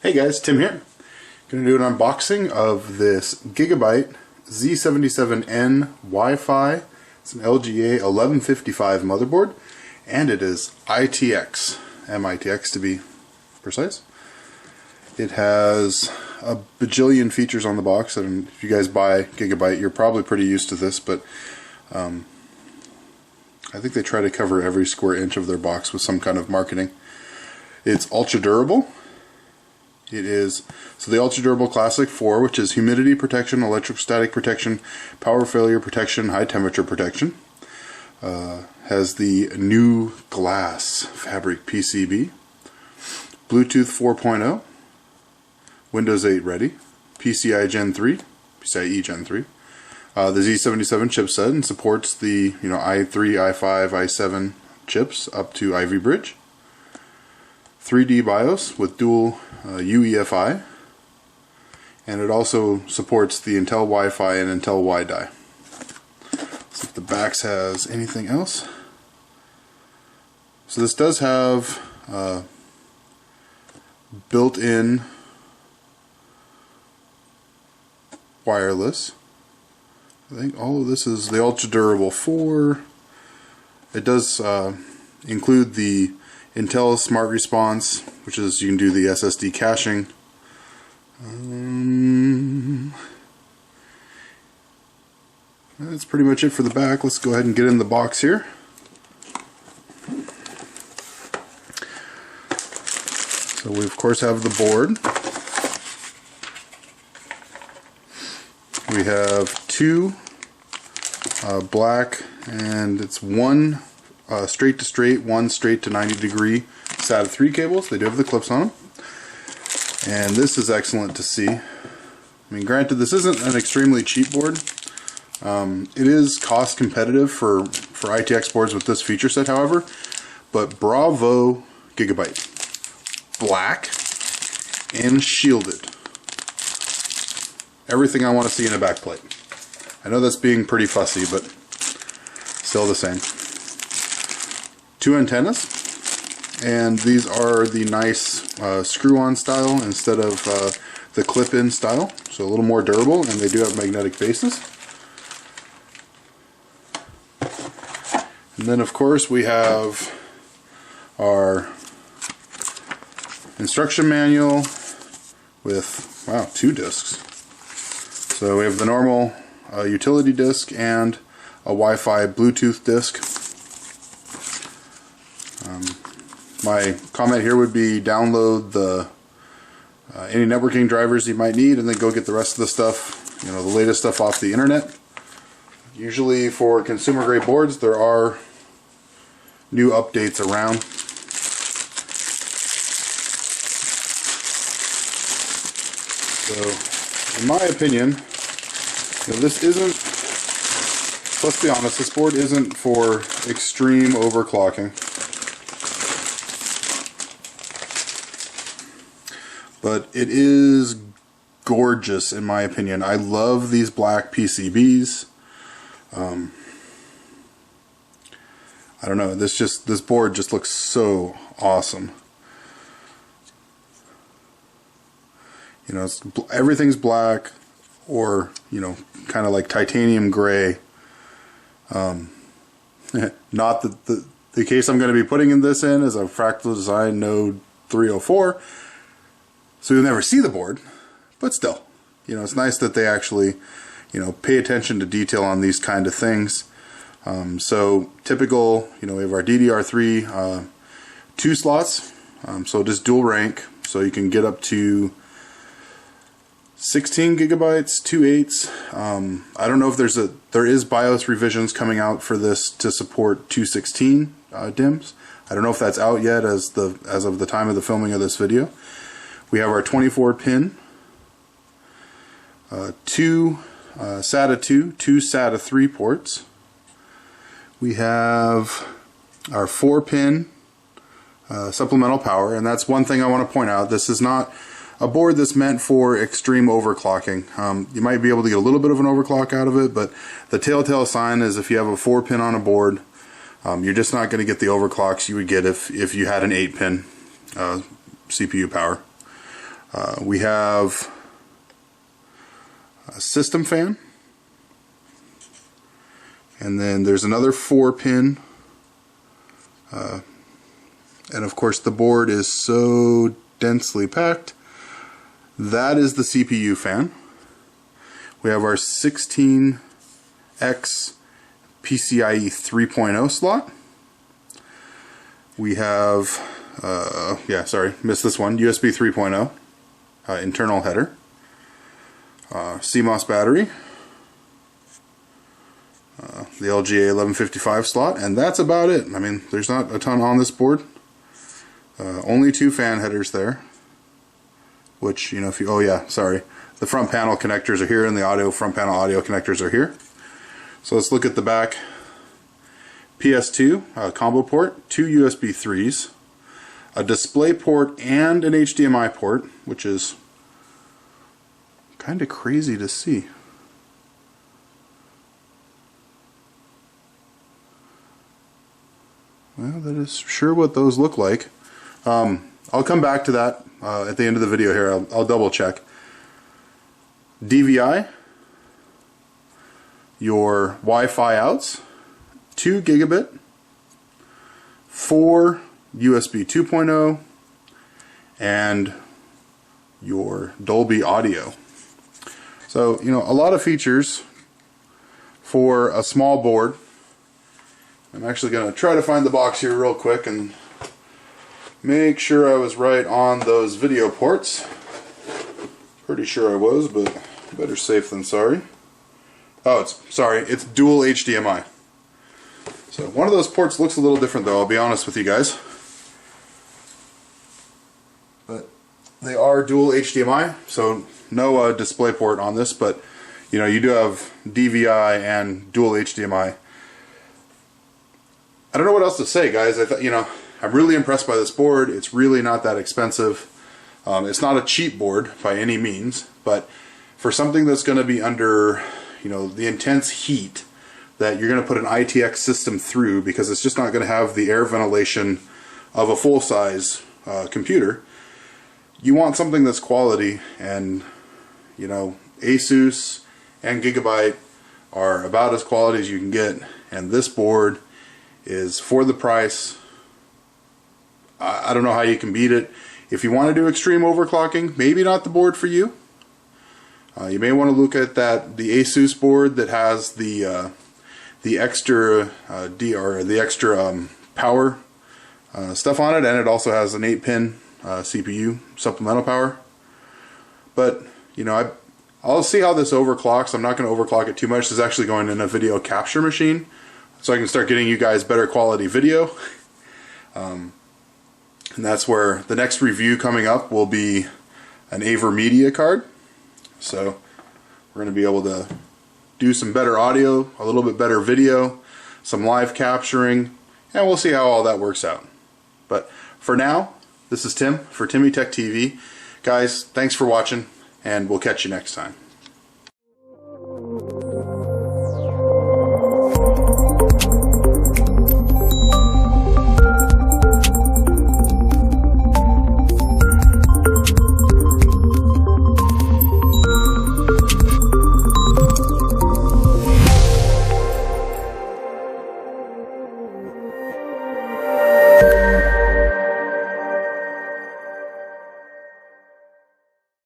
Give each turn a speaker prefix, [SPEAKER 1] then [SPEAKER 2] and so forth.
[SPEAKER 1] Hey guys, Tim here. Going to do an unboxing of this Gigabyte Z77N-WIFI. It's an LGA 1155 motherboard, and it is ITX, MITX to be precise. It has a bajillion features on the box, and if you guys buy Gigabyte, you're probably pretty used to this, but I think they try to cover every square inch of their box with some kind of marketing. It's ultra durable. It is, so the Ultra Durable Classic 4, which is humidity protection, electrostatic protection, power failure protection, high temperature protection. Has the new glass fabric PCB, Bluetooth 4.0, Windows 8 ready, PCIe Gen 3, the Z77 chipset, and supports the i3, i5, i7 chips up to Ivy Bridge. 3D BIOS with dual UEFI, and it also supports the Intel Wi-Fi and Intel WiDi. Let's see if the backs has anything else. So this does have built-in wireless. I think all of this is the Ultra Durable 4. It does include the Intel Smart Response, which is you can do the SSD caching. That's pretty much it for the back. Let's go ahead and get in the box here. So we of course have the board. We have two black, and it's one straight to straight, one straight to 90 degree SATA 3 cables. They do have the clips on them. And this is excellent to see. I mean, granted, this isn't an extremely cheap board. It is cost competitive for ITX boards with this feature set, however. But bravo, Gigabyte. Black and shielded. Everything I want to see in a backplate. I know that's being pretty fussy, but still the same. Two antennas, and these are the nice screw-on style instead of the clip-in style, so a little more durable, and they do have magnetic bases. And then of course we have our instruction manual with, wow, 2 discs. So we have the normal utility disc and a Wi-Fi Bluetooth disc. My comment here would be download the any networking drivers you might need, and then go get the rest of the stuff, the latest stuff off the internet. Usually for consumer grade boards there are new updates around. So in my opinion, this isn't, let's be honest, this board isn't for extreme overclocking. But it is gorgeous in my opinion. I love these black PCBs. I don't know, this board just looks so awesome. Everything's black, or kind of like titanium gray. Not that the case I'm going to be putting this in is a Fractal Design Node 304. So you'll never see the board, but still, it's nice that they actually, pay attention to detail on these kind of things. So typical, we have our DDR3 2 slots, so just dual rank, so you can get up to 16 gigabytes, 2 8s. I don't know if there is BIOS revisions coming out for this to support 216 DIMMs. I don't know if that's out yet as of the time of the filming of this video. We have our 24-pin, 2 SATA 2, 2 SATA 3 ports. We have our 4-pin supplemental power, and that's one thing I want to point out. This is not a board that's meant for extreme overclocking. You might be able to get a little bit of an overclock out of it, but the telltale sign is if you have a 4-pin on a board, you're just not going to get the overclocks you would get if you had an 8-pin CPU power. We have a system fan, and then there's another 4-pin, and of course the board is so densely packed. That is the CPU fan. We have our 16X PCIe 3.0 slot. We have, missed this one, USB 3.0 internal header, CMOS battery, the LGA 1155 slot, and that's about it. I mean, there's not a ton on this board. Only 2 fan headers there, which, you know, if you, the front panel connectors are here, and the front panel audio connectors are here. So let's look at the back. PS2 combo port, 2 USB 3s, a display port, and an HDMI port, which is kind of crazy to see. Well, that is sure what those look like. I'll come back to that at the end of the video here. I'll double check. DVI, your Wi-Fi outs, 2 gigabit, 4 USB 2.0, and your Dolby audio. So, you know, a lot of features for a small board. I'm actually going to try to find the box here real quick and make sure I was right on those video ports. Pretty sure I was, but better safe than sorry. Oh, it's dual HDMI. So one of those ports looks a little different though, I'll be honest with you guys. But they are dual HDMI, so no display port on this, but you know, you do have DVI and dual HDMI. I don't know what else to say, guys. I'm really impressed by this board. It's really not that expensive. It's not a cheap board by any means, but for something that's going to be under, you know, the intense heat that you're going to put an ITX system through, because it's just not going to have the air ventilation of a full-size computer, you want something that's quality, and you know, Asus and Gigabyte are about as quality as you can get, and this board is, for the price, I don't know how you can beat it. If you want to do extreme overclocking, maybe not the board for you. You may want to look at the Asus board that has the extra power stuff on it, and it also has an 8-pin CPU supplemental power. But you know, I'll see how this overclocks. I'm not going to overclock it too much. This is actually going in a video capture machine, so I can start getting you guys better quality video. And that's where the next review coming up will be an AverMedia card. So we're going to be able to do some better audio, a little bit better video, some live capturing, and we'll see how all that works out. But for now, this is Tim for TimmyTechTV. Guys, thanks for watching, and we'll catch you next time.